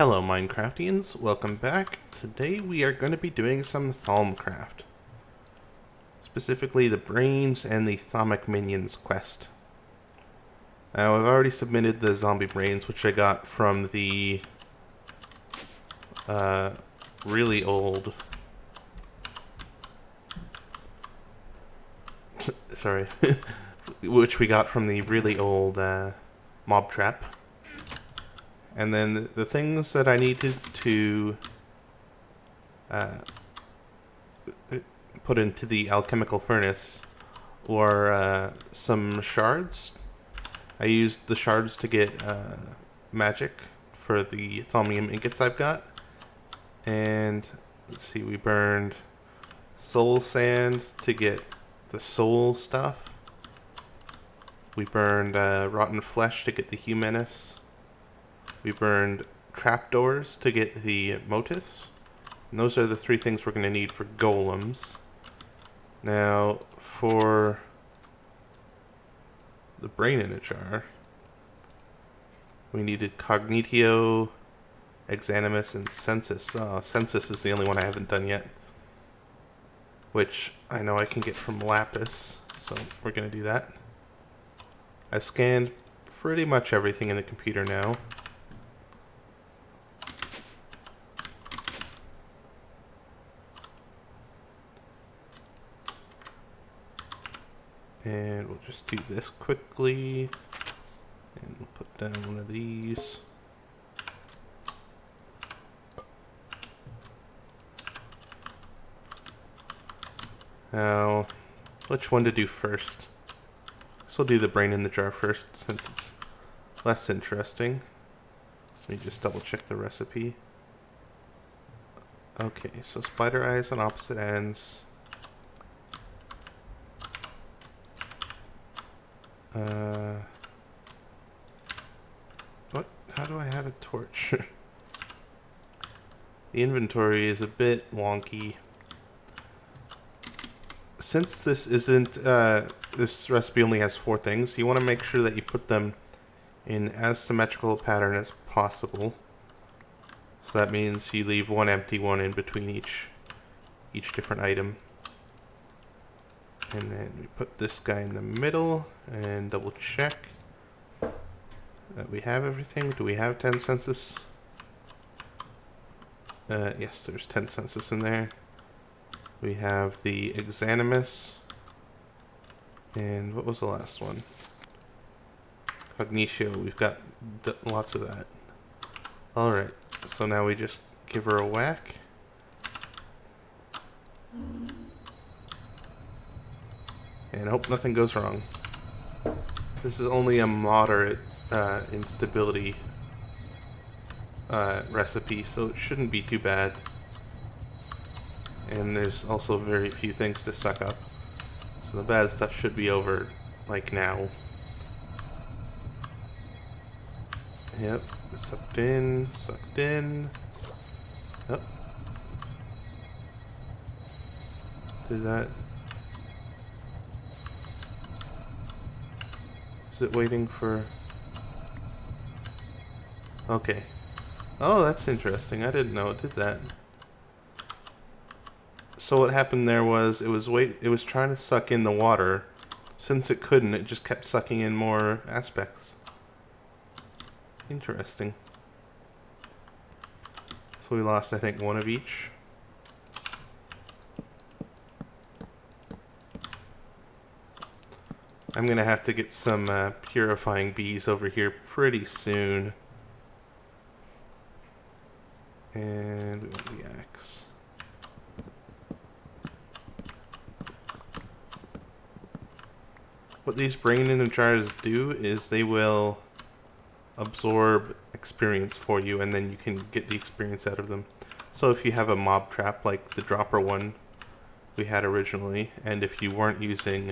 Hello Minecraftians, welcome back. Today we are going to be doing some thaumcraft. Specifically the brains and the thaumic minions quest. Now I've already submitted the zombie brains, which I got from the really old sorry which we got from the really old mob trap. And then the things that I needed to put into the alchemical furnace were some shards. I used the shards to get magic for the thaumium ingots I've got. And let's see, we burned soul sand to get the soul stuff. We burned rotten flesh to get the humanus. We burned trapdoors to get the motus. And those are the three things we're going to need for golems. Now, for the brain in a jar, we needed cognitio, exanimus, and sensus. Sensus is the only one I haven't done yet, which I know I can get from lapis, so we're going to do that. I've scanned pretty much everything in the computer now. And we'll just do this quickly. And we'll put down one of these. Now, which one to do first? Guess we'll do the brain in the jar first, since it's less interesting. Let me just double check the recipe. Okay, so spider eyes on opposite ends. What? How do I have a torch? The inventory is a bit wonky. Since this isn't, this recipe only has 4 things, you want to make sure that you put them in as symmetrical a pattern as possible. So that means you leave one empty one in between each different item. And then we put this guy in the middle and double check that we have everything. Do we have 10 census? Yes, there's 10 census in there. We have the exanimus. And what was the last one? Cognitio. We've got lots of that. Alright, so now we just give her a whack. And hope nothing goes wrong. This is only a moderate instability recipe, so it shouldn't be too bad. And there's also very few things to suck up. So the bad stuff should be over, like, now. Yep, sucked in, sucked in. Yep. Did that. Is it waiting for... Okay. Oh, that's interesting. I didn't know it did that. So what happened there was it was trying to suck in the water. Since it couldn't, it just kept sucking in more aspects. Interesting. So we lost, I think, one of each. I'm gonna have to get some purifying bees over here pretty soon. And we want the axe. What these brain in the jars do is they will absorb experience for you, and then you can get the experience out of them. So if you have a mob trap like the dropper one we had originally, and if you weren't using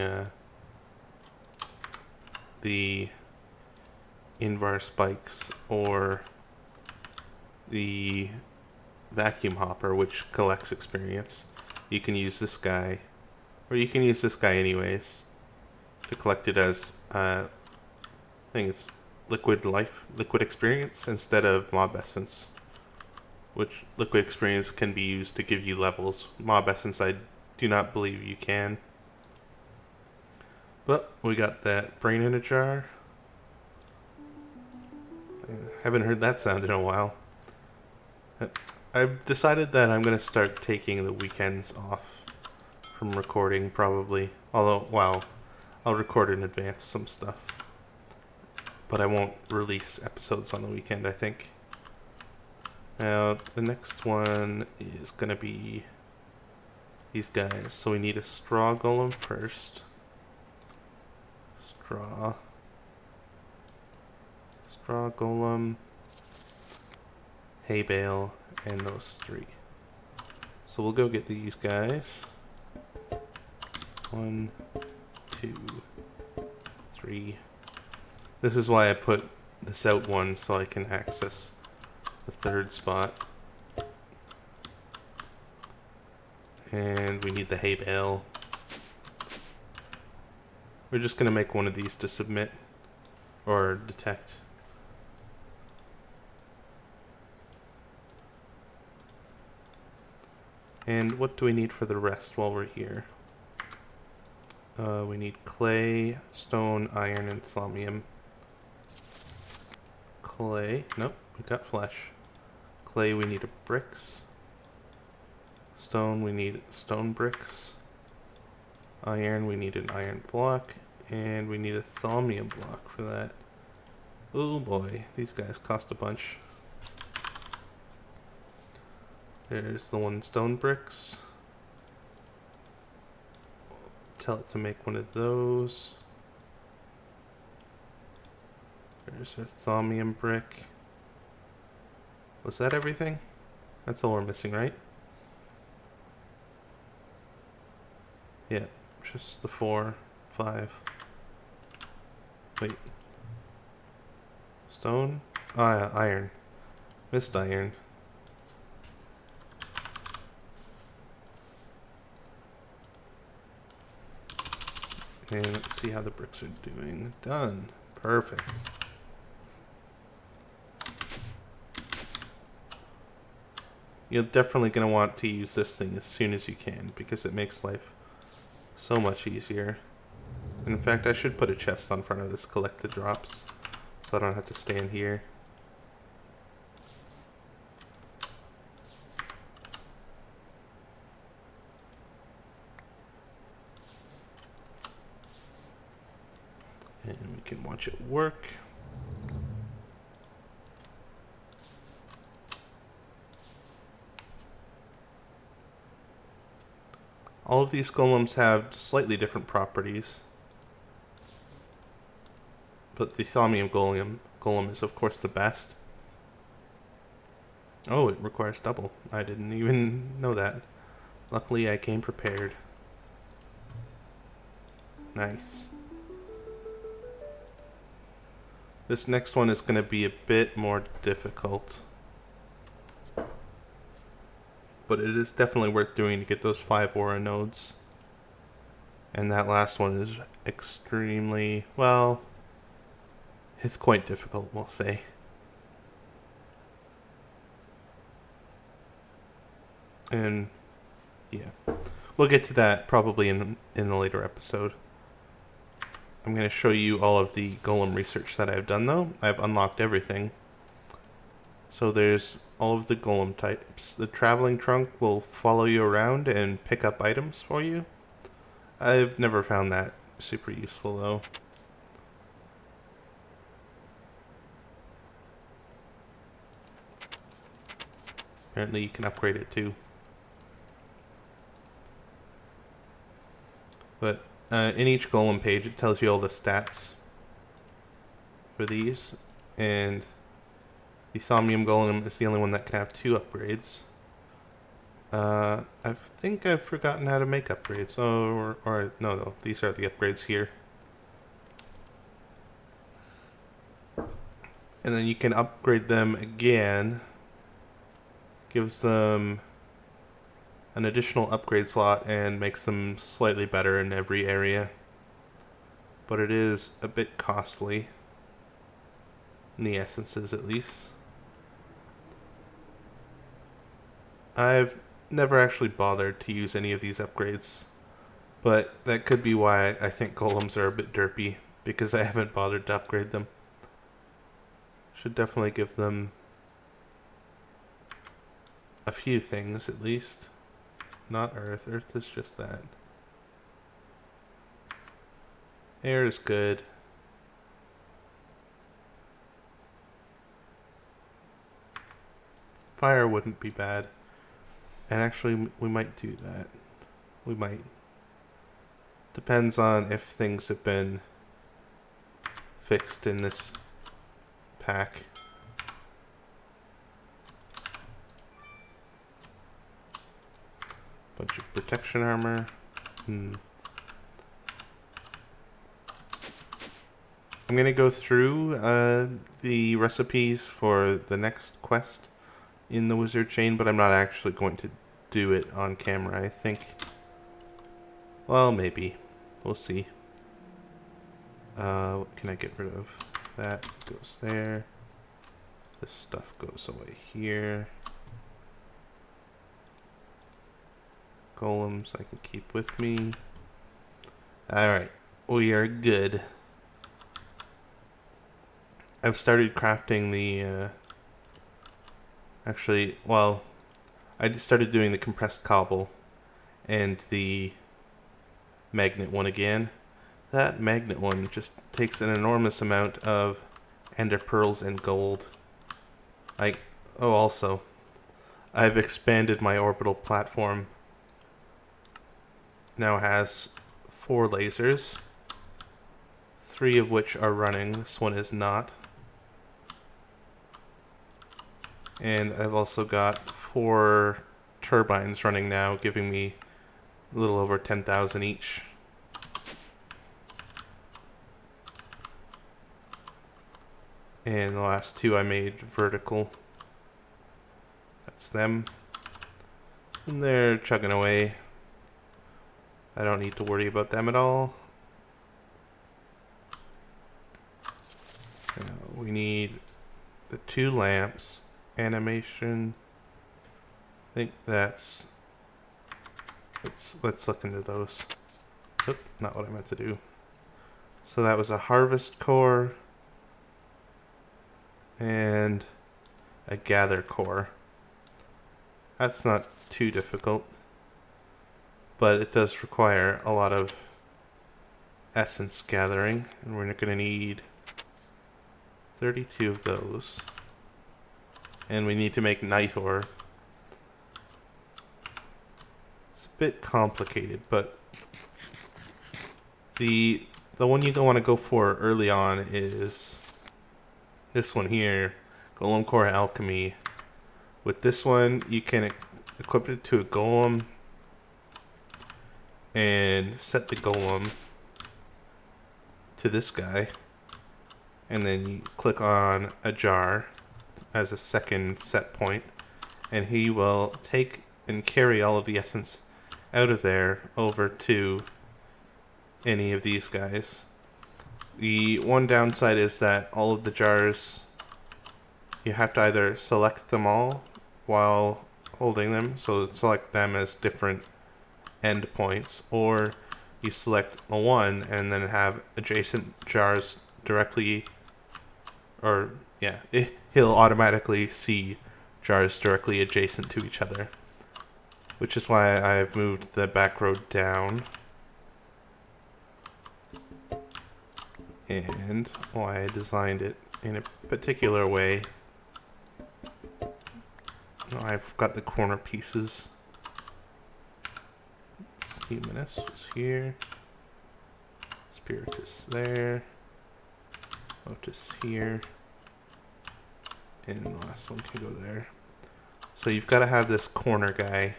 the invar spikes or the vacuum hopper, which collects experience, you can use this guy, or you can use this guy anyways to collect it as I think it's liquid experience instead of mob essence. which liquid experience can be used to give you levels. Mob essence, I do not believe you can. But we got that brain in a jar. I haven't heard that sound in a while. I've decided that I'm going to start taking the weekends off from recording, probably. Although, well, I'll record in advance some stuff. But I won't release episodes on the weekend, I think. Now, the next one is going to be these guys. So we need a straw golem first. Straw golem, hay bale, and those three. So we'll go get these guys. 1, 2, 3. This is why I put this out one, so I can access the third spot. And we need the hay bale. We're just going to make one of these to submit or detect. And what do we need for the rest while we're here? We need clay, stone, iron, and thaumium. Clay, nope, we got flesh. Clay, we need bricks. Stone, we need stone bricks. Iron, we need an iron block. And we need a thaumium block for that. Oh boy, these guys cost a bunch. There's the one stone bricks. Tell it to make one of those. There's a thaumium brick. Was that everything? That's all we're missing, right? Yeah, just the 4, 5. Wait. Stone? Ah, yeah, iron. Missed iron. And let's see how the bricks are doing. Done. Perfect. You're definitely going to want to use this thing as soon as you can, because it makes life so much easier. And in fact, I should put a chest on front of this, collect the drops, so I don't have to stand here. And we can watch it work. All of these golems have slightly different properties. But the thaumium golem is of course the best. Oh, it requires double. I didn't even know that. Luckily I came prepared. Nice. This next one is going to be a bit more difficult. But it is definitely worth doing to get those 5 aura nodes. And that last one is extremely, well, it's quite difficult, we'll say. And yeah, we'll get to that probably in a later episode. I'm going to show you all of the golem research that I've done though. I've unlocked everything. So there's all of the golem types. The traveling trunk will follow you around and pick up items for you. I've never found that super useful though. Apparently you can upgrade it too. But in each golem page it tells you all the stats for these, and the thaumium golem is the only one that can have 2 upgrades. I think I've forgotten how to make upgrades. Oh, or no, these are the upgrades here. And then you can upgrade them again. Gives them an additional upgrade slot and makes them slightly better in every area. But it is a bit costly. In the essences, at least. I've never actually bothered to use any of these upgrades, but that could be why I think golems are a bit derpy, because I haven't bothered to upgrade them. Should definitely give them a few things at least. Not earth. Earth is just that. Air is good. Fire wouldn't be bad. And actually, we might do that. We might. Depends on if things have been fixed in this pack. Bunch of protection armor. I'm gonna go through the recipes for the next quest in the wizard chain, but I'm not actually going to do it on camera, I think. Well, maybe. We'll see. What can I get rid of? That goes there. This stuff goes away here. Golems I can keep with me. Alright, we are good. I've started crafting the, actually, well, I just started doing the compressed cobble and the magnet one again. That magnet one just takes an enormous amount of ender pearls and gold. Oh, also, I've expanded my orbital platform. Now has 4 lasers, 3 of which are running. This one is not. And I've also got 4 turbines running now, giving me a little over 10,000 each. And the last 2 I made vertical. That's them. And they're chugging away. I don't need to worry about them at all. We need the 2 lamps. Animation. I think that's... Let's look into those. Oop, not what I meant to do. So that was a harvest core and a gather core. That's not too difficult, but it does require a lot of essence gathering, and we're going to need 32 of those. And we need to make night ore. It's a bit complicated, but the one you don't want to go for early on is this one here, Golem Core Alchemy. With this one, you can equip it to a golem and set the golem to this guy, and then you click on a jar as a second set point, and he will take and carry all of the essence out of there over to any of these guys. The one downside is that all of the jars, you have to either select them all while holding them, so select them as different endpoints, or you select the one and then have adjacent jars directly, or yeah, he'll automatically see jars directly adjacent to each other, which is why I've moved the back road down, and why I designed it in a particular way. I've got the corner pieces. Humanus is here. Spiritus there. Lotus here. And the last one can go there. So you've got to have this corner guy.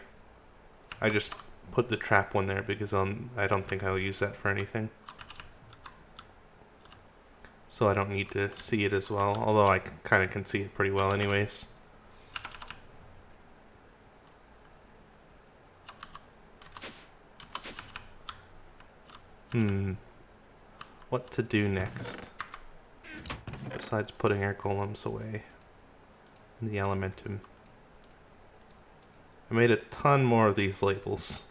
I just put the trap one there because I don't think I'll use that for anything. So I don't need to see it as well, although I kind of can see it pretty well anyways. What to do next? Besides putting our golems away in the elementum. I made a ton more of these labels.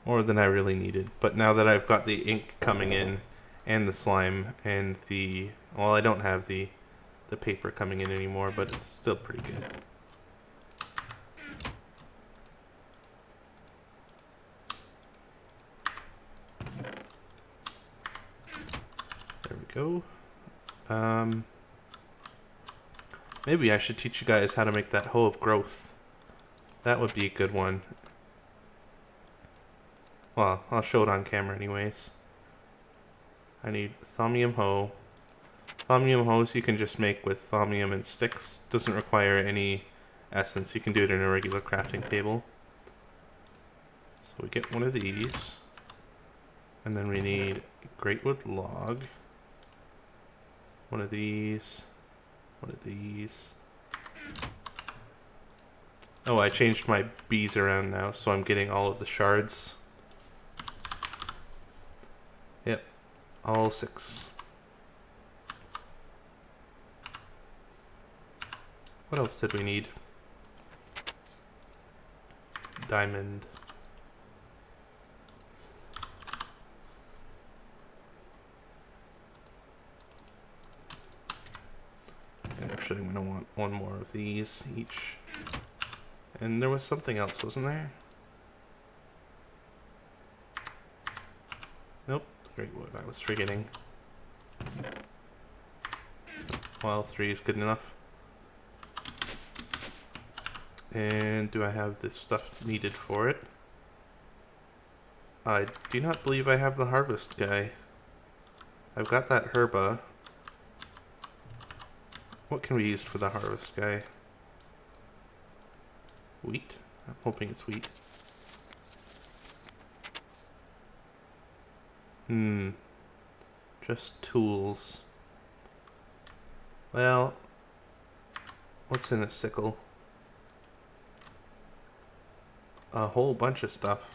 More than I really needed. But now that I've got the ink coming in, and the slime, and the... Well, I don't have the paper coming in anymore, but it's still pretty good. There we go. Maybe I should teach you guys how to make that hoe of growth. That would be a good one. Well, I'll show it on camera anyways. I need thaumium hoe. Thaumium hoes you can just make with thaumium and sticks. Doesn't require any essence. You can do it in a regular crafting table. So we get one of these. And then we need greatwood log. One of these. One of these. Oh, I changed my bees around now, so I'm getting all of the shards. Yep, all 6. What else did we need? Diamond. Actually, I'm gonna want one more of these each. And there was something else, wasn't there? Nope, great wood, I was forgetting. Well, 3 is good enough. And do I have the stuff needed for it? I do not believe I have the harvest guy. I've got that herba. What can we use for the harvest guy? Wheat? I'm hoping it's wheat. Just tools. Well, what's in a sickle? A whole bunch of stuff.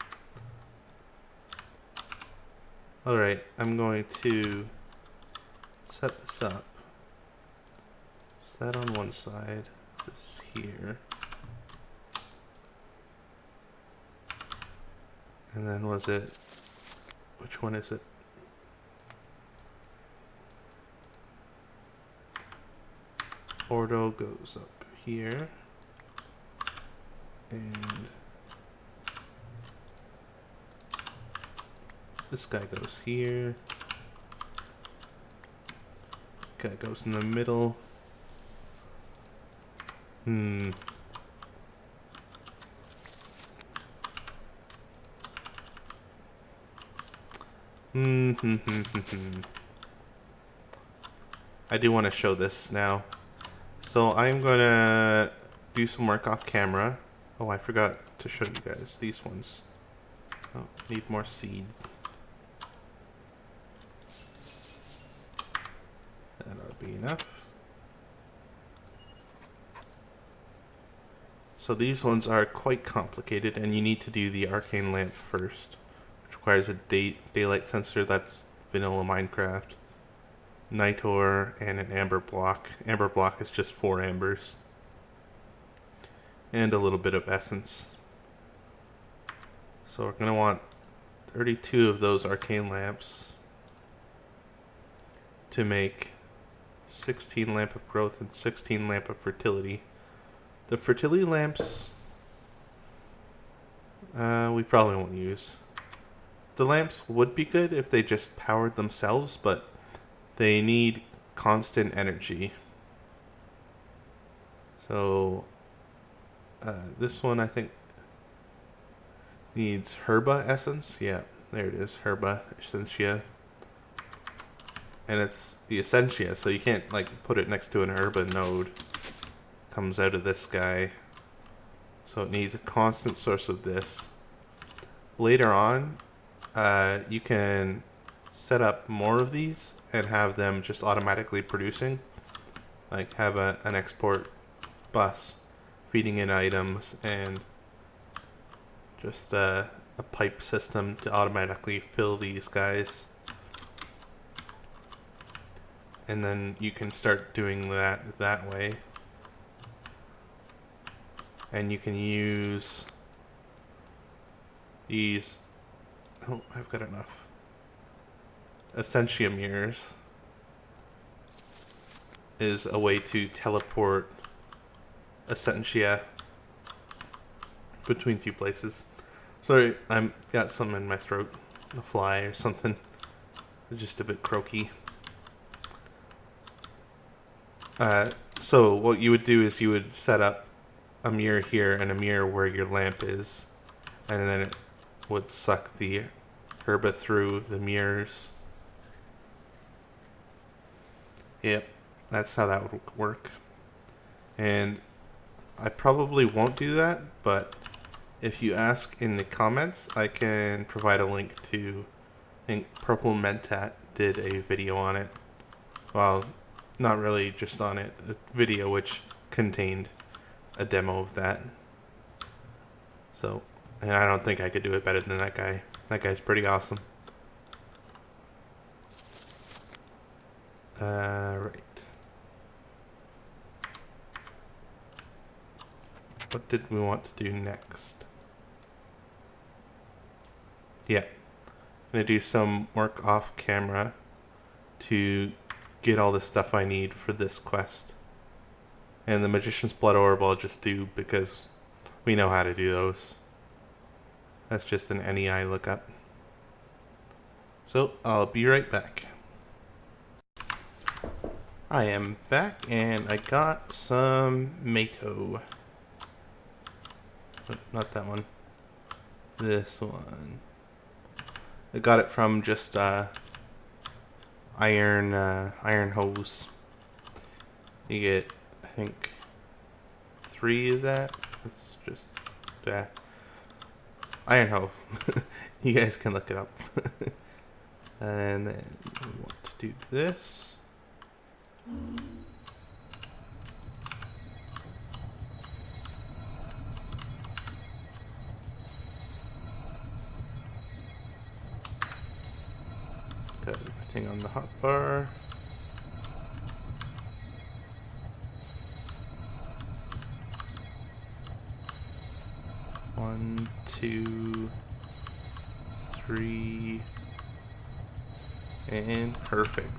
Alright, I'm going to set this up. Set on one side, this here. And then was it, which one is it? Ordo goes up here. And this guy goes here. Guy goes in the middle. I do want to show this now. So I'm gonna do some work off camera. Oh, I forgot to show you guys these ones. Oh, need more seeds. That ought to be enough. So these ones are quite complicated, and you need to do the arcane lamp first, which requires a daylight sensor. That's vanilla Minecraft. Night ore and an amber block. Amber block is just 4 ambers. And a little bit of essence. So we're going to want 32 of those arcane lamps to make 16 lamp of growth and 16 lamp of fertility. The fertility lamps we probably won't use. The lamps would be good if they just powered themselves, but they need constant energy. So this one I think needs herba essence. Yeah, there it is, herba essentia. And it's the essentia, so you can't like put it next to an herba node. Comes out of this guy. So it needs a constant source of this. Later on, you can set up more of these and have them just automatically producing. Like have an export bus feeding in items and just a pipe system to automatically fill these guys. And then you can start doing that way. And you can use These... Oh, I've got enough. Essentia mirrors is a way to teleport Essentia between two places. Sorry, I'm got something in my throat. A fly or something. Just a bit croaky. So what you would do is you would set up a mirror here and a mirror where your lamp is. And then it would suck the herba through the mirrors. Yep, that's how that would work. And I probably won't do that, but if you ask in the comments, I can provide a link to, I think Purple Mentat did a video on it. Well, not really just on it, a video which contained a demo of that. So, and I don't think I could do it better than that guy. That guy's pretty awesome. Right. What did we want to do next? Yeah. I'm gonna do some work off camera to get all the stuff I need for this quest. And the Magician's Blood Orb I'll just do because we know how to do those. That's just an NEI lookup. So, I'll be right back. I am back and I got some Mato. Not that one. This one. I got it from just iron hose. You get, I think, 3 of that. It's just iron hoe. You guys can look it up. And then we want to do this. Got everything on the hotbar. One, 2, 3, and perfect.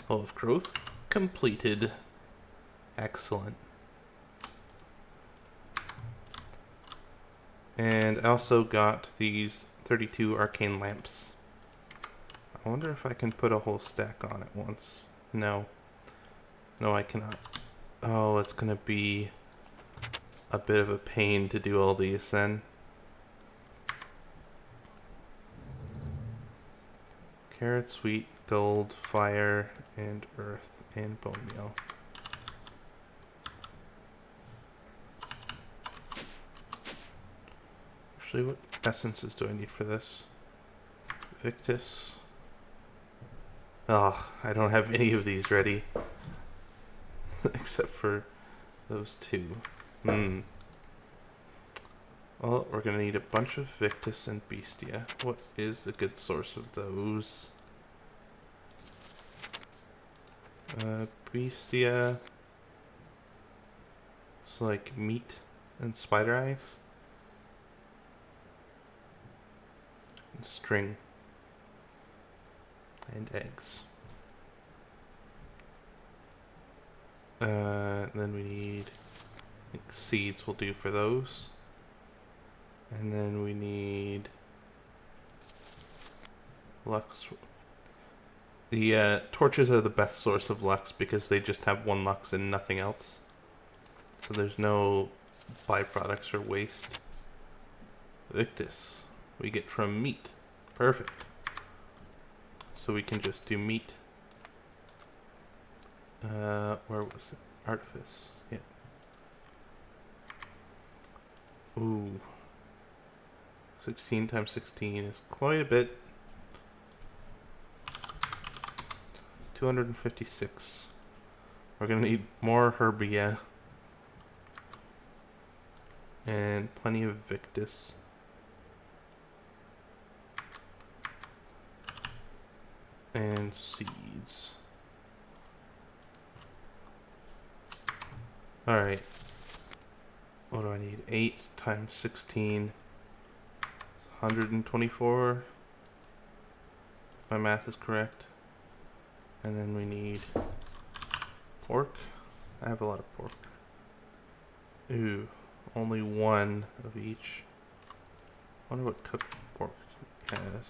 Hole of growth completed. Excellent. And I also got these 32 arcane lamps. I wonder if I can put a whole stack on at once. No. No, I cannot. Oh, it's gonna be a bit of a pain to do all these then. Carrot, wheat, gold, fire, and earth, and bone meal. Actually, what essences do I need for this? Victus. Oh, I don't have any of these ready. Except for those 2. Well, we're gonna need a bunch of Victus and Bestia. What is a good source of those? Bestia. It's like meat and spider eyes. And string. And eggs. Then we need, I think seeds will do for those. And then we need lux. The torches are the best source of lux because they just have 1 lux and nothing else. So there's no byproducts or waste. Victus we get from meat. Perfect. So we can just do meat. Where was it? Artifice. Yeah. Ooh. 16 times 16 is quite a bit. 256. We're gonna need more herbia. And plenty of Victus. And seeds. Alright. what do I need? 8 times 16 is 124. My math is correct. And then we need pork. I have a lot of pork. Ooh, only one of each. Wonder what cooked pork has.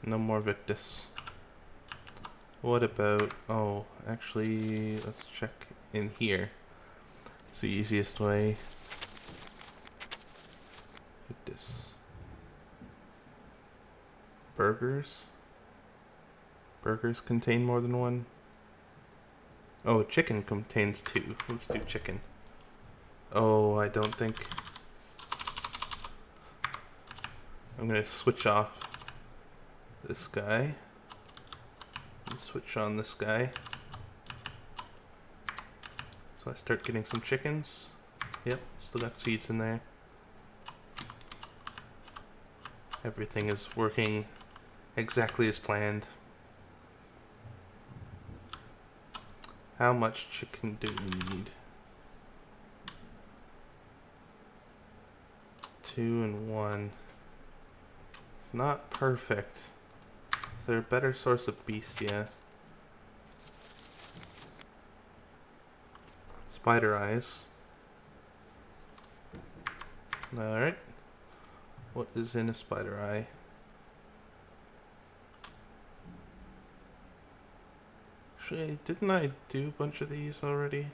No more Victus. What about, oh, actually, let's check in here. It's the easiest way. Victus. Burgers? Burgers contain more than one? Oh, chicken contains 2. Let's do chicken. Oh, I don't think... I'm gonna switch off this guy. And switch on this guy. So I start getting some chickens. Yep, still got seeds in there. Everything is working exactly as planned. How much chicken do we need? 2 and 1. It's not perfect. Is there a better source of beastia? Spider eyes. Alright. What is in a spider eye? Actually, didn't I do a bunch of these already?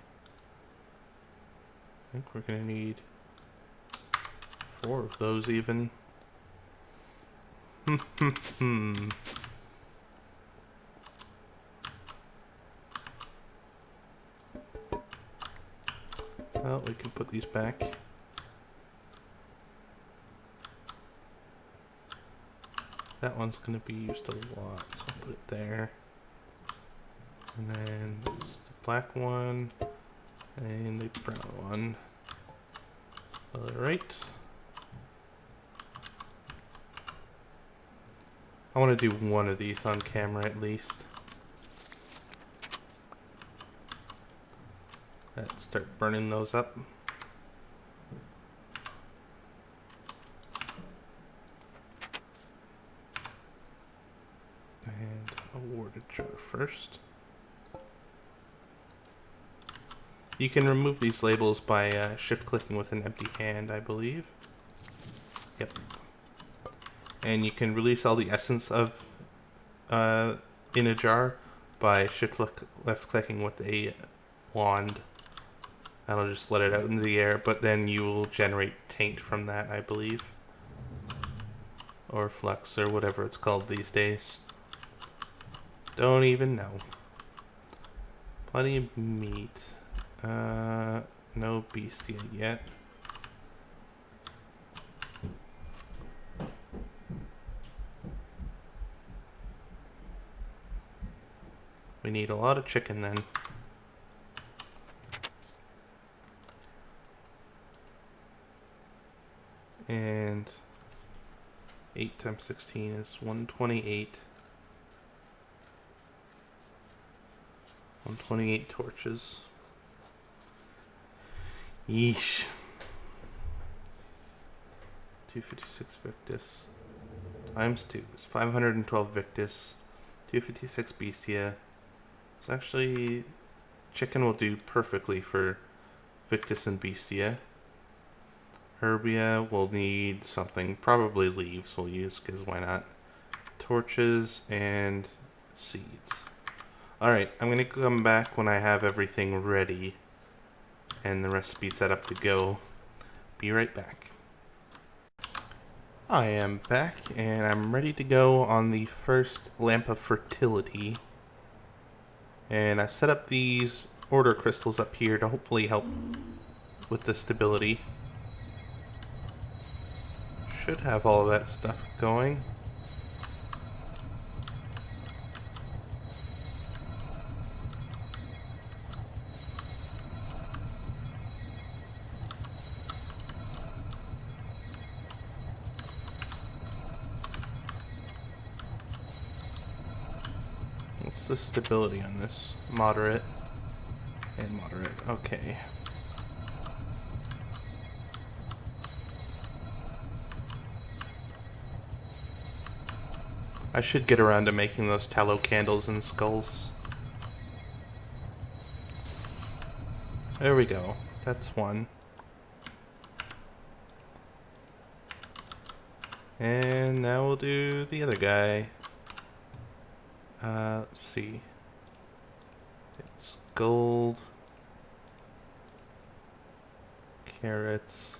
I think we're gonna need 4 of those even. Well, we can put these back. That one's gonna be used a lot, so I'll put it there. And then this is the black one and the brown one. Alright. I want to do one of these on camera at least. Let's start burning those up. And a water jar first. You can remove these labels by shift clicking with an empty hand, I believe. Yep. And you can release all the essence of in a jar by shift left clicking with a wand. That'll just let it out into the air, but then you will generate taint from that, I believe. Or flux, or whatever it's called these days. Don't even know. Plenty of meat. No beastia yet. We need a lot of chicken then. And 8 times 16 is 128. 128 torches. Yeesh. 256 Victus. Times 2 is 512 Victus. 256 Beastia. So actually, chicken will do perfectly for Victus and Beastia. Herbia will need something. Probably leaves we'll use, because why not? Torches and seeds. Alright, I'm going to come back when I have everything ready and the recipe set up to go. Be right back. I am back and I'm ready to go on the first lamp of fertility. And I've set up these order crystals up here to hopefully help with the stability. Should have all of that stuff going. What's the stability on this? Moderate and moderate. Okay. I should get around to making those tallow candles and skulls. There we go. That's one. And now we'll do the other guy. Let's see. It's gold. Carrots.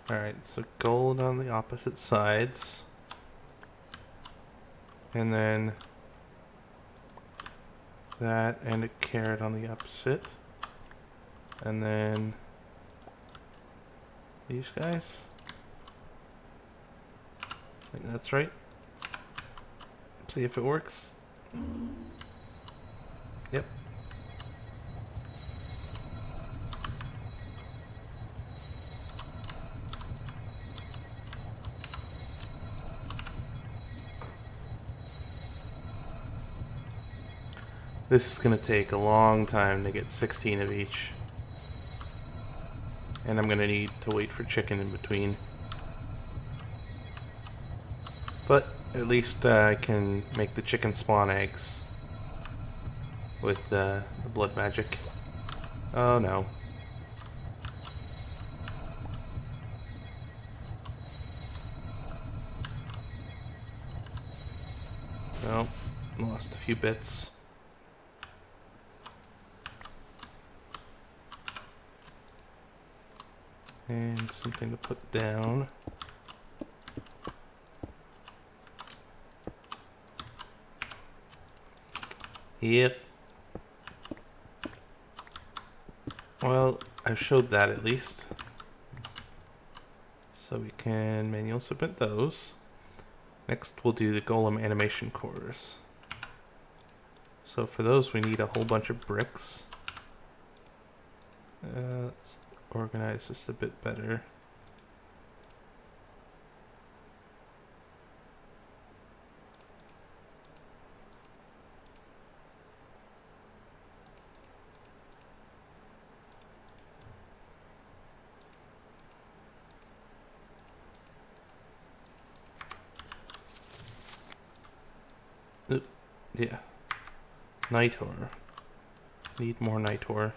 Alright, so gold on the opposite sides. And then that and a carrot on the opposite. And then these guys. I think that's right. See if it works. Yep. This is going to take a long time to get 16 of each. And I'm going to need to wait for chicken in between. But at least I can make the chicken spawn eggs with the blood magic. Oh no. Well, lost a few bits. And something to put down. Yep. Well, I've showed that at least. So we can manual submit those. Next we'll do the Golem animation cores. So for those we need a whole bunch of bricks. Let's organize this a bit better. Yeah. Night ore. Need more night ore.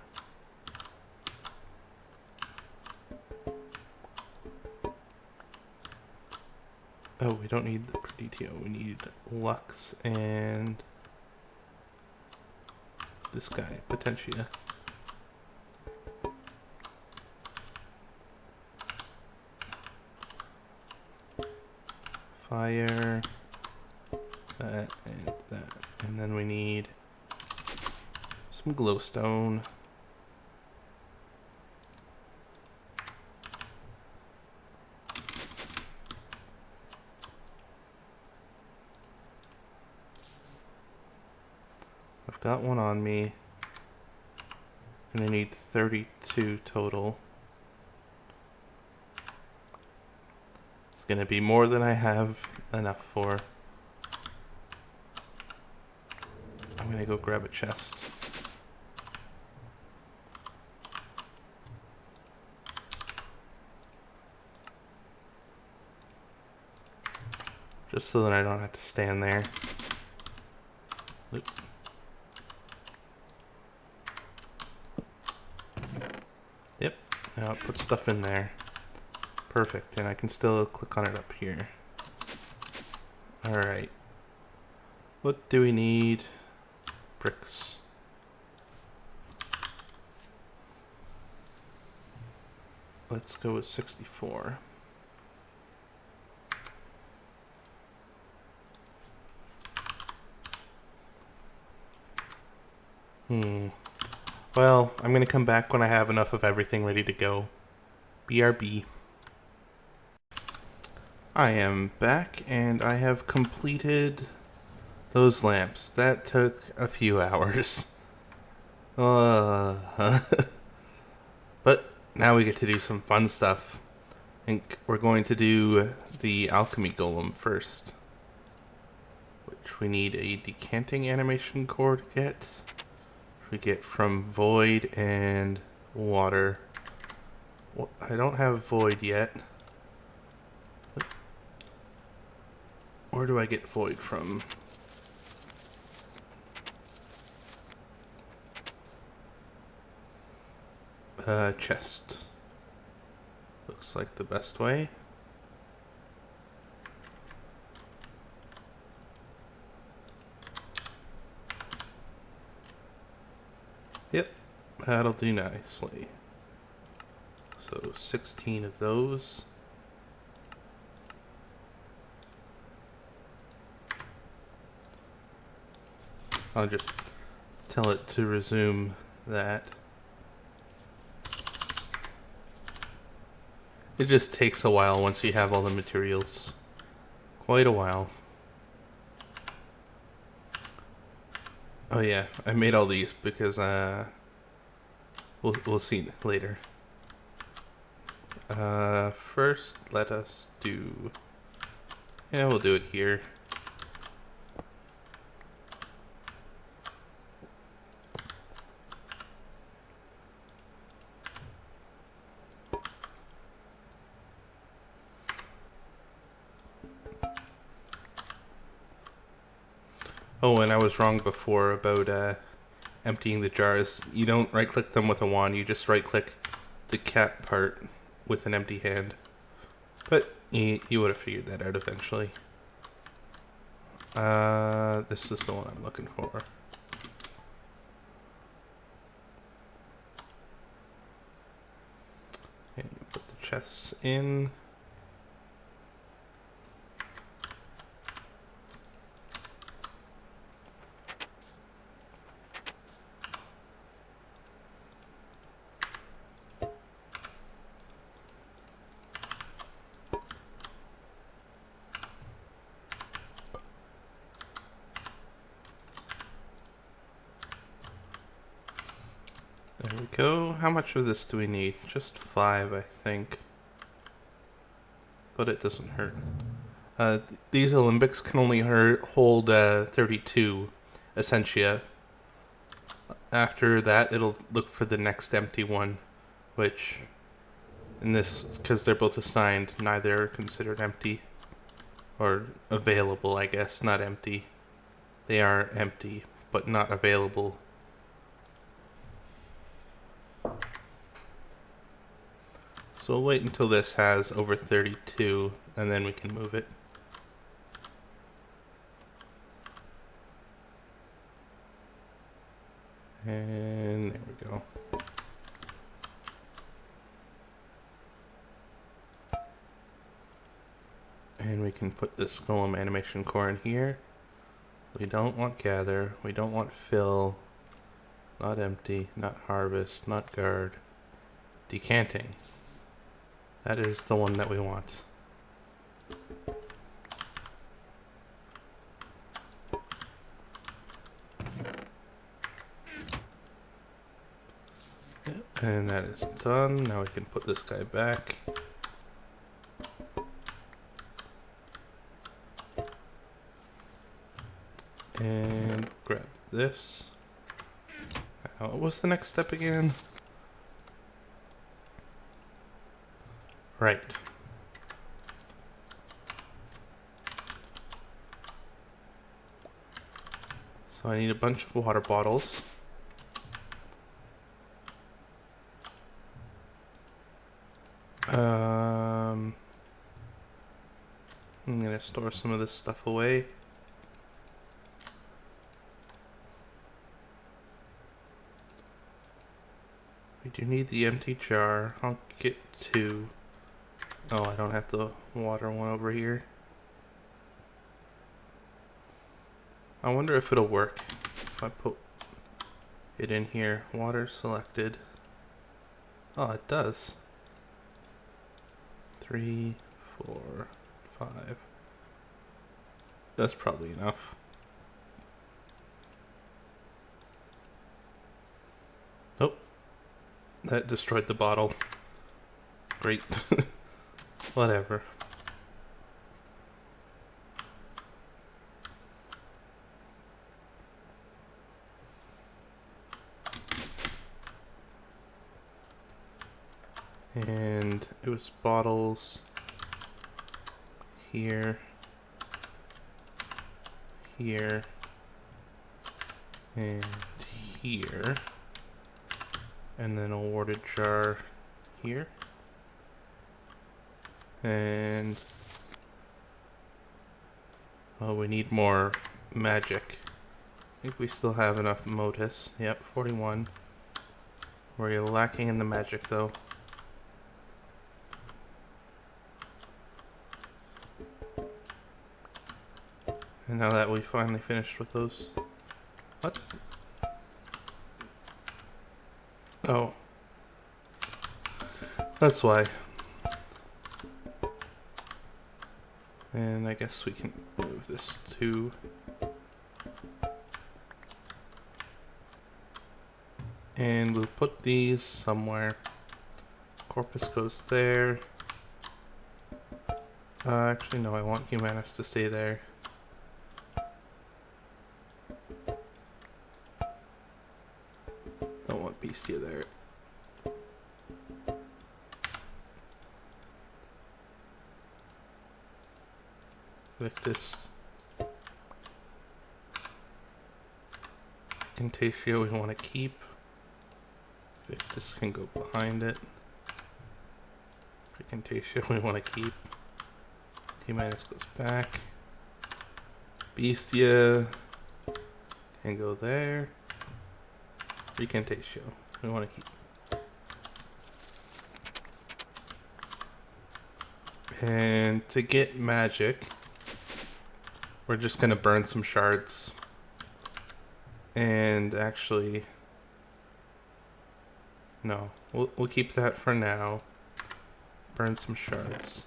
Oh, we don't need the DTO. We need Lux and this guy, Potentia. Fire. That and that. And then we need some glowstone. I've got one on me. I'm gonna need 32 total. It's gonna be more than I have enough for. I'm gonna go grab a chest. Just so that I don't have to stand there. Oop. Yep, now it puts stuff in there. Perfect, and I can still click on it up here. Alright. What do we need? Bricks. Let's go with 64. Well, I'm going to come back when I have enough of everything ready to go. BRB. I am back and I have completed those lamps. That took a few hours. But now we get to do some fun stuff. I think we're going to do the Alchemy Golem first. which we need a decanting animation core to get. We get from void and water. Well, I don't have void yet. Where do I get void from? Chest. Looks like the best way. Yep, that'll do nicely. So 16 of those. I'll just tell it to resume that. It just takes a while once you have all the materials. Quite a while. Oh yeah, I made all these because we'll see later. First let us do, yeah, we'll do it here. Oh, and I was wrong before about emptying the jars. You don't right-click them with a wand, you just right-click the cap part with an empty hand. But you would have figured that out eventually. This is the one I'm looking for. And you put the chests in. There we go. How much of this do we need? Just 5, I think. But it doesn't hurt. These Alembics can only hold 32 Essentia. After that, it'll look for the next empty one, which, in this, because they're both assigned, neither are considered empty. Or available, I guess, not empty. They are empty, but not available. So we'll wait until this has over 32, and then we can move it. And there we go. And we can put this Golem animation core in here. We don't want gather, we don't want fill, not empty, not harvest, not guard. Decanting. That is the one that we want. Yep, and that is done. Now we can put this guy back. And grab this. Now, what was the next step again? Right. So I need a bunch of water bottles. I'm gonna store some of this stuff away. We do need the empty jar. I'll get 2. Oh, I don't have to water one over here. I wonder if it'll work if I put it in here. Water selected. Oh, it does. 3, 4, 5. That's probably enough. Nope. That destroyed the bottle. Great. Whatever. And it was bottles here, here, and here, and then a water jar here, and oh, we need more magic. I think we still have enough modus. Yep, 41. We're lacking in the magic though. And now that we finally finished with those... What? Oh. That's why. And I guess we can move this too. And we'll put these somewhere. Corpus goes there. Actually, no, I want Humanus to stay there. Don't want Beastia there. Victus. Intatio we want to keep. Victus can go behind it. Intatio we want to keep. Humanus goes back. Beastia can go there. Recantatio we want to keep. And to get magic, we're just gonna burn some shards. And actually, no, we'll keep that for now. Burn some shards.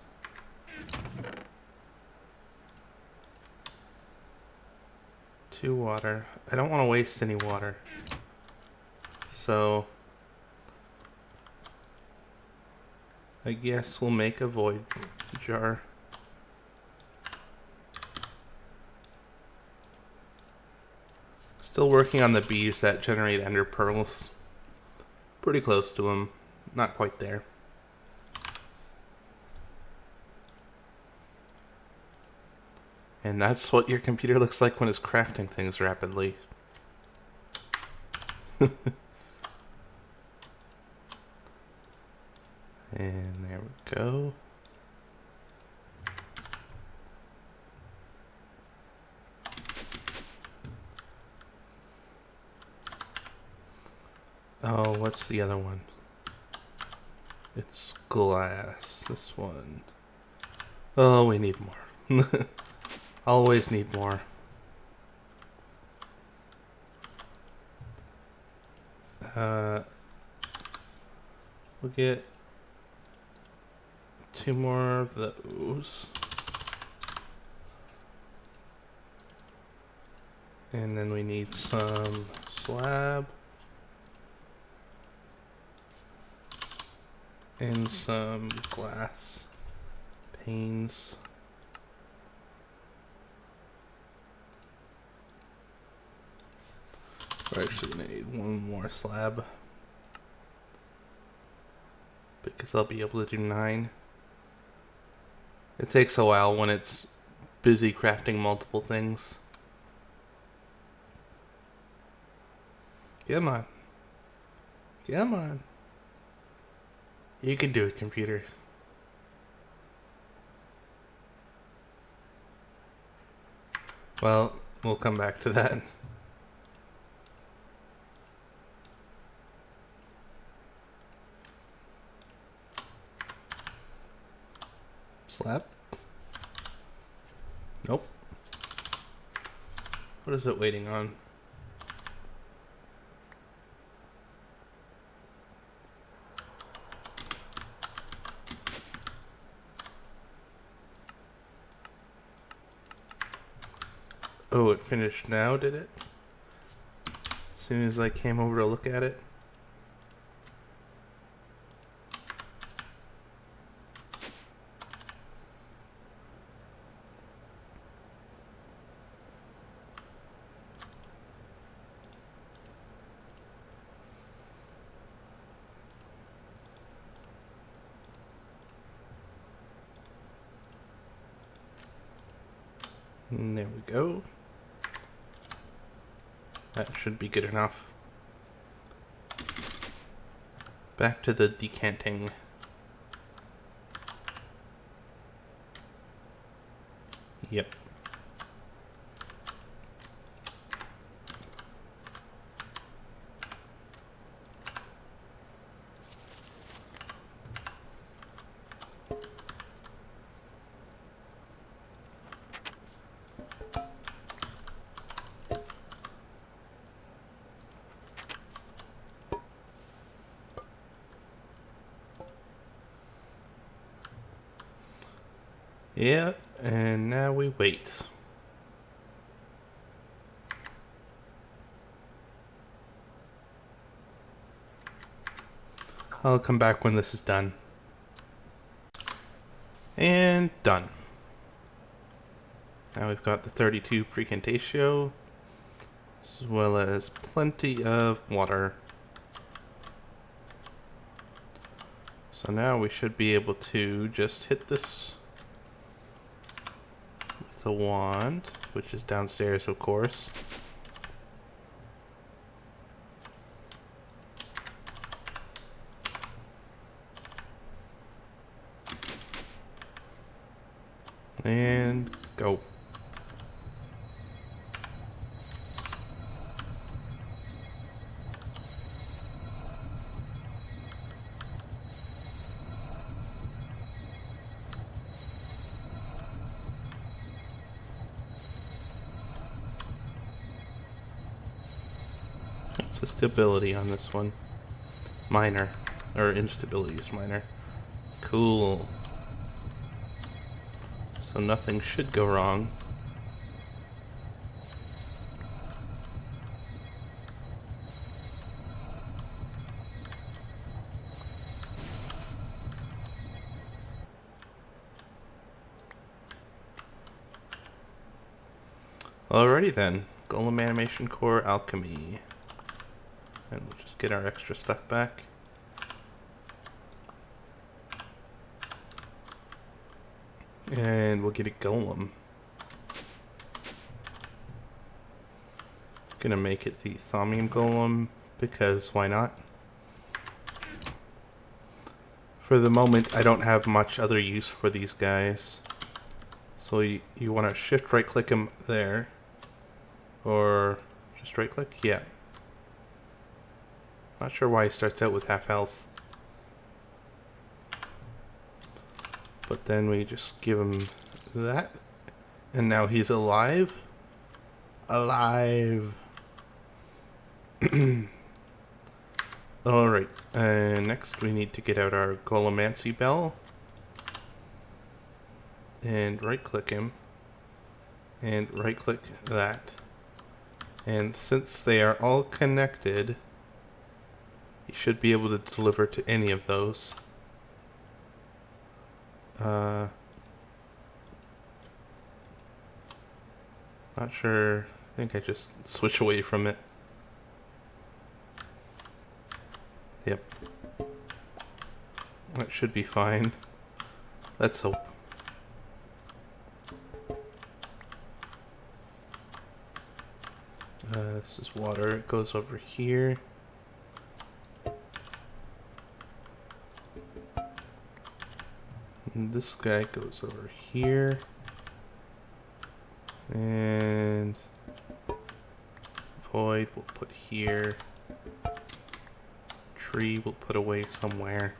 To water. I don't want to waste any water. So I guess we'll make a void jar. Still working on the bees that generate ender pearls. Pretty close to them. Not quite there. And that's what your computer looks like when it's crafting things rapidly. And there we go. Oh, what's the other one? It's glass. This one. Oh, we need more. Always need more. We'll get 2 more of those. And then we need some slab. And some glass panes. We're actually gonna need 1 more slab. Because I'll be able to do 9. It takes a while when it's busy crafting multiple things. Come on. Come on. You can do it, computer. Well, we'll come back to that. Slab? Nope. What is it waiting on? Oh, it finished now, did it? As soon as I came over to look at it. And there we go. That should be good enough. Back to the decanting. Yep. Yeah, and now we wait. I'll come back when this is done. And done. Now we've got the 32 precantatio, as well as plenty of water. So now we should be able to just hit this with a wand, which is downstairs, of course. And go. What's the stability on this one? Minor. Or instability is minor. Cool. So nothing should go wrong. Alrighty then. Golem animation core alchemy. And we'll just get our extra stuff back. And we'll get a golem. Gonna make it the thauming golem because why not? For the moment, I don't have much other use for these guys. So you want to shift right click him there. Or just right click? Yeah. Not sure why he starts out with half health. But then we just give him that. And now he's alive. Alive. Alright. Next we need to get out our Golemancy bell. And right click him. And right click that. And since they are all connected, you should be able to deliver to any of those. Not sure. I think I just switch away from it. Yep. That should be fine. Let's hope. This is water. It goes over here. And this guy goes over here. And void we'll put here. Tree we'll put away somewhere.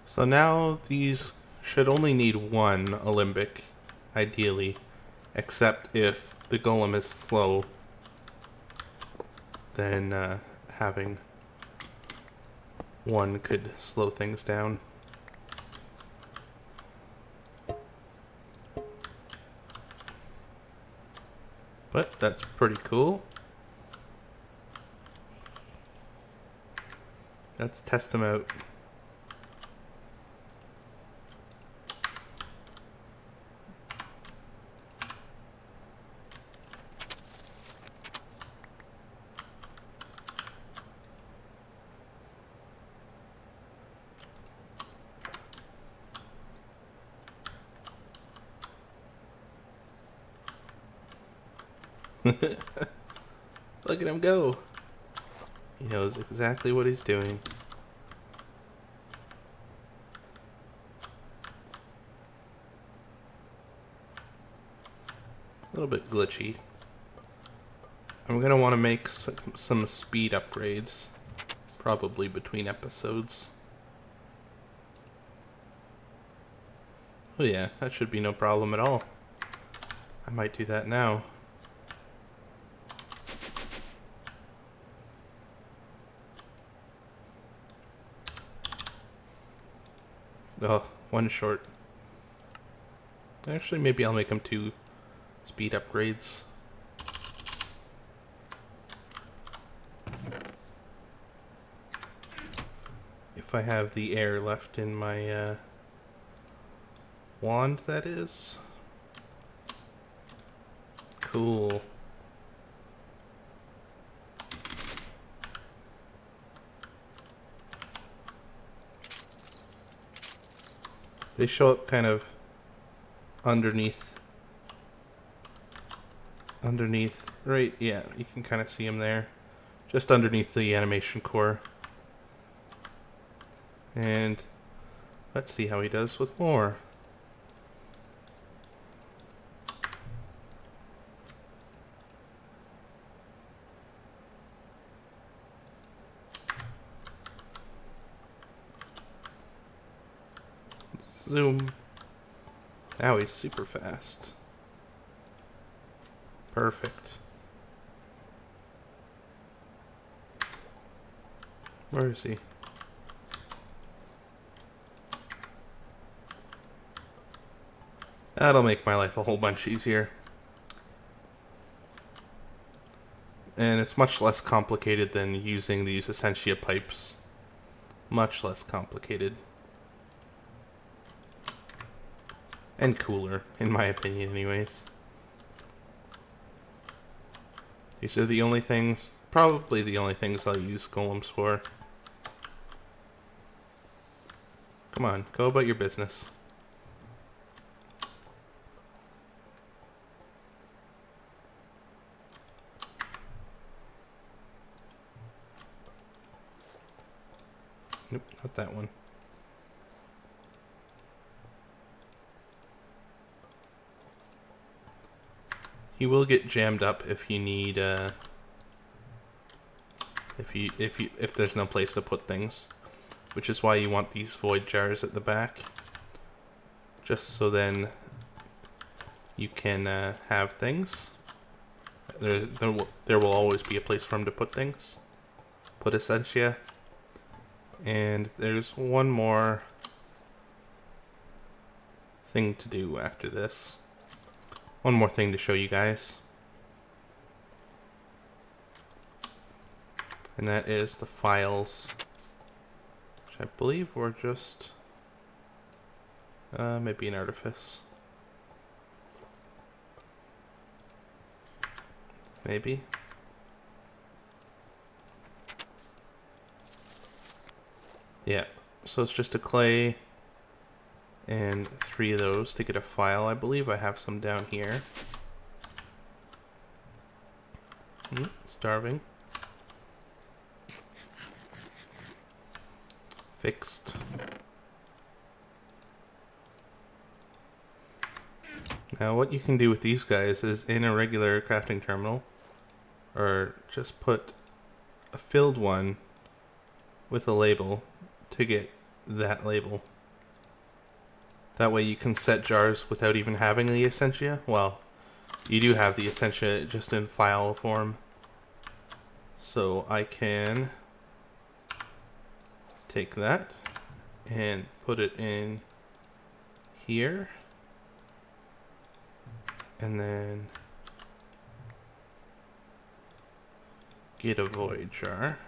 So now these should only need one alembic, ideally, except if the golem is slow, then having one could slow things down. But that's pretty cool. Let's test them out. Look at him go. He knows exactly what he's doing. A little bit glitchy. I'm going to want to make some speed upgrades. Probably between episodes. Oh yeah, that should be no problem at all. I might do that now. Oh, one short. Actually, maybe I'll make them 2 speed upgrades. If I have the air left in my wand, that is. Cool. They show up kind of underneath, right, yeah, you can kind of see them there, just underneath the animation core. And let's see how he does with more. Zoom. Now he's super fast. Perfect. Where is he? That'll make my life a whole bunch easier. And it's much less complicated than using these Essentia pipes. Much less complicated. And cooler, in my opinion anyways. These are the only things, probably the only things I'll use golems for. Come on, go about your business. Nope, not that one. You will get jammed up if you need if there's no place to put things, which is why you want these void jars at the back, just so then you can have things. There will always be a place for them to put things. Put Essentia. And there's one more thing to do after this. One more thing to show you guys. And that is the files, which I believe were just maybe an artifice. Maybe. Yeah, so it's just a clay and 3 of those to get a file. I believe I have some down here. Starving. Fixed. Now what you can do with these guys is in a regular crafting terminal, or just put a filled one with a label to get that label. That way you can set jars without even having the Essentia. Well, you do have the Essentia just in file form. So I can take that and put it in here. And then get a void jar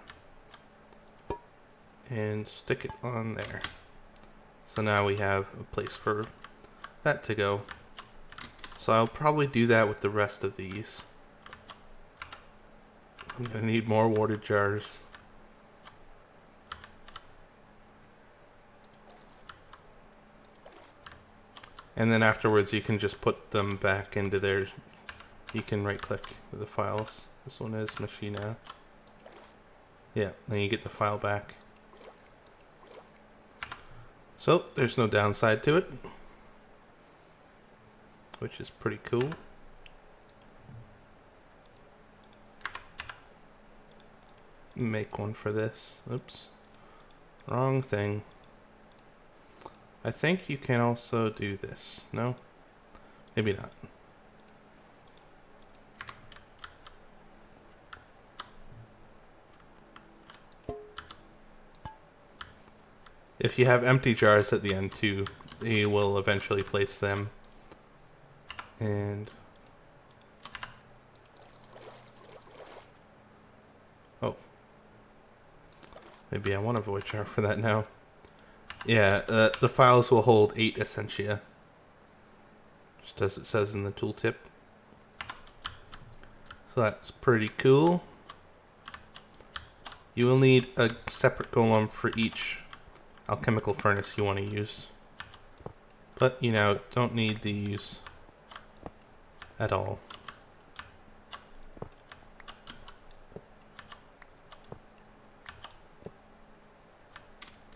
and stick it on there. So now we have a place for that to go. So I'll probably do that with the rest of these. I'm gonna need more water jars. And then afterwards you can just put them back into their you can right click the files. This one is Machina. Yeah, then you get the file back. So there's no downside to it, which is pretty cool. Make one for this. Oops. Wrong thing. I think you can also do this. No? Maybe not. If you have empty jars at the end too, you will eventually place them. And oh, maybe I want a void jar for that now. Yeah, the files will hold 8 essentia, just as it says in the tooltip. So that's pretty cool. You will need a separate golem for each alchemical furnace you want to use. But, you know, don't need these at all.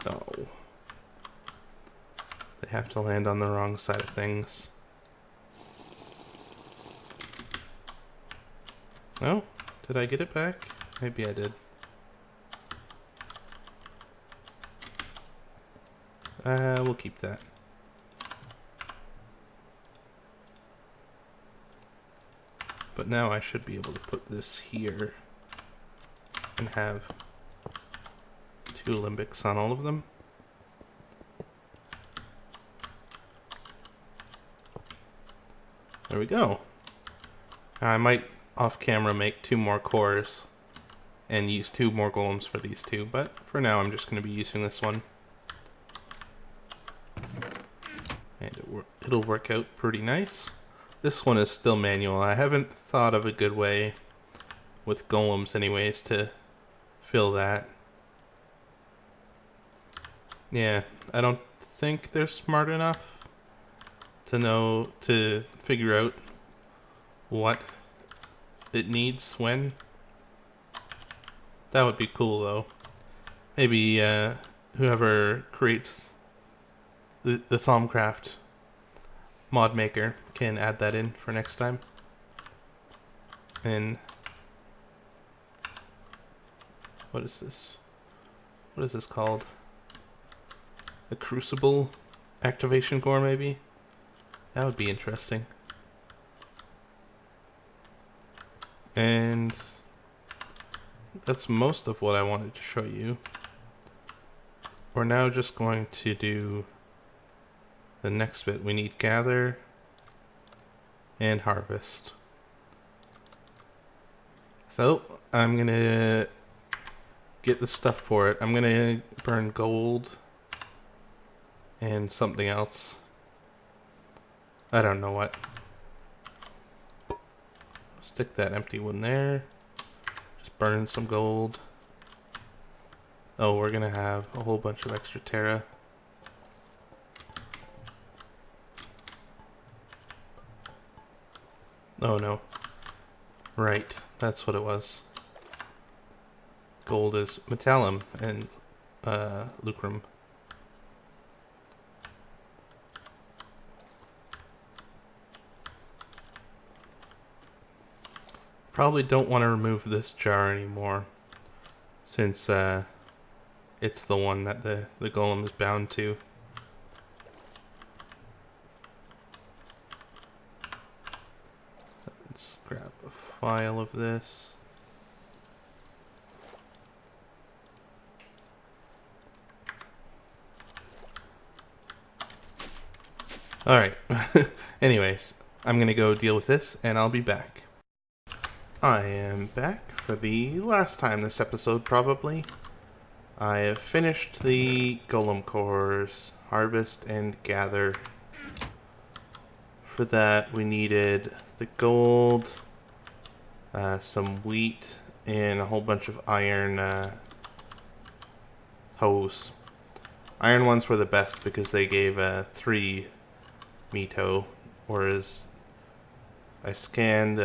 Oh. They have to land on the wrong side of things. Oh, did I get it back? Maybe I did. We'll keep that. But now I should be able to put this here and have 2 limbics on all of them. There we go. I might off camera make 2 more cores and use 2 more golems for these 2, but for now I'm just going to be using this one. And it'll work out pretty nice. This one is still manual. I haven't thought of a good way with golems anyways to fill that. Yeah, I don't think they're smart enough to figure out what it needs when. That would be cool though. Maybe whoever creates the thaumcraft mod maker can add that in for next time. And what is this? What is this called? A crucible activation core, maybe? That would be interesting. And that's most of what I wanted to show you. We're now just going to do the next bit. We need gather and harvest. So I'm gonna get the stuff for it. I'm gonna burn gold and something else. I don't know what. Stick that empty one there. Just burn some gold. Oh, we're gonna have a whole bunch of extra terra. Oh no. Right, that's what it was. Gold is metallum and lucrum. Probably don't want to remove this jar anymore, since it's the one that the golem is bound to. Let's grab a file of this. Alright, anyways, I'm gonna go deal with this and I'll be back. I am back for the last time this episode, probably. I have finished the golem cores, harvest and gather. For that we needed the gold, some wheat, and a whole bunch of iron hose. Iron ones were the best because they gave 3 mito, whereas I scanned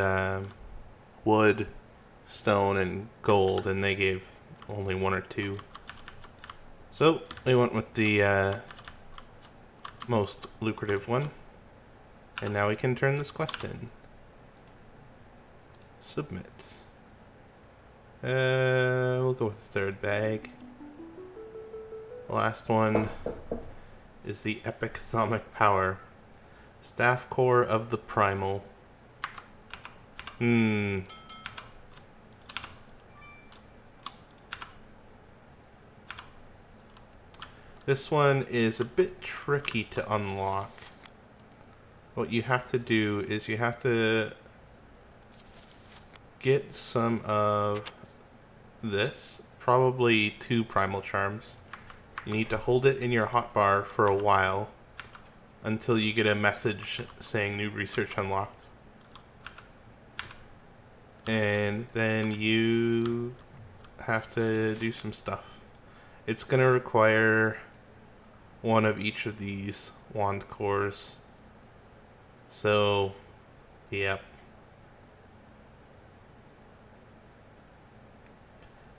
wood, stone, and gold, and they gave only 1 or 2. So we went with the most lucrative one. And now we can turn this quest in. Submit. We'll go with the 3rd bag. The last one is the Epic Thaumic Power. Staff Core of the Primal. This one is a bit tricky to unlock. What you have to do is you have to get some of this, probably 2 primal charms. You need to hold it in your hotbar for a while until you get a message saying new research unlocked. And then you have to do some stuff. It's going to require one of each of these wand cores. So, yep.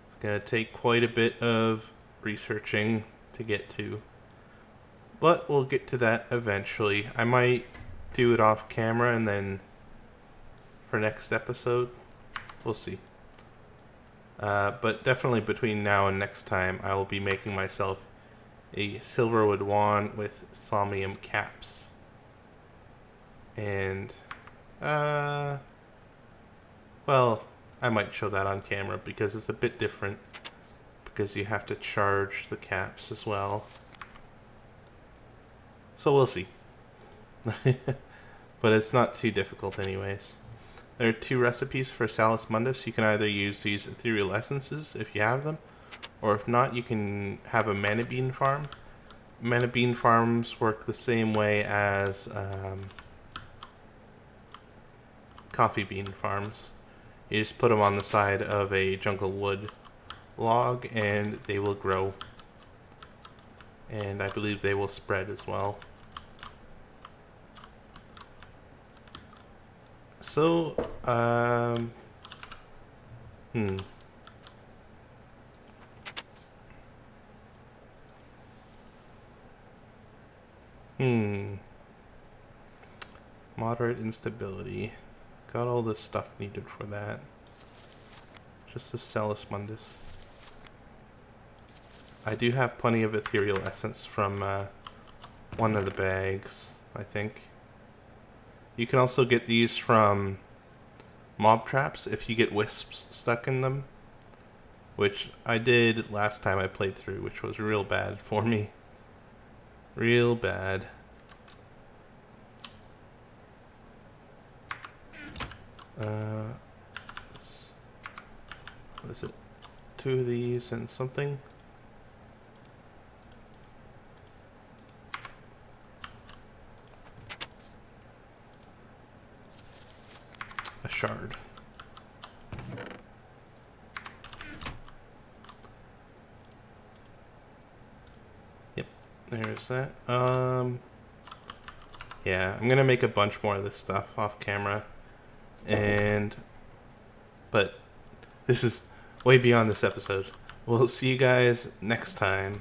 It's going to take quite a bit of researching to get to. But we'll get to that eventually. I might do it off camera and then for next episode. We'll see. But definitely between now and next time, I will be making myself a silverwood wand with thaumium caps. And, well, I might show that on camera because it's a bit different. Because you have to charge the caps as well. So we'll see. But it's not too difficult anyways. There are 2 recipes for Salus Mundus. You can either use these ethereal essences if you have them, or if not, you can have a mana bean farm. Mana bean farms work the same way as coffee bean farms. You just put them on the side of a jungle wood log and they will grow. And I believe they will spread as well. So, Moderate instability. Got all the stuff needed for that. Just the Salus Mundus. I do have plenty of ethereal essence from one of the bags, I think. You can also get these from mob traps if you get wisps stuck in them, which I did last time I played through, which was real bad for me. Real bad. What is it? 2 of these and something. A shard. Yep, there's that. Yeah, I'm gonna make a bunch more of this stuff off camera. But this is way beyond this episode. We'll see you guys next time.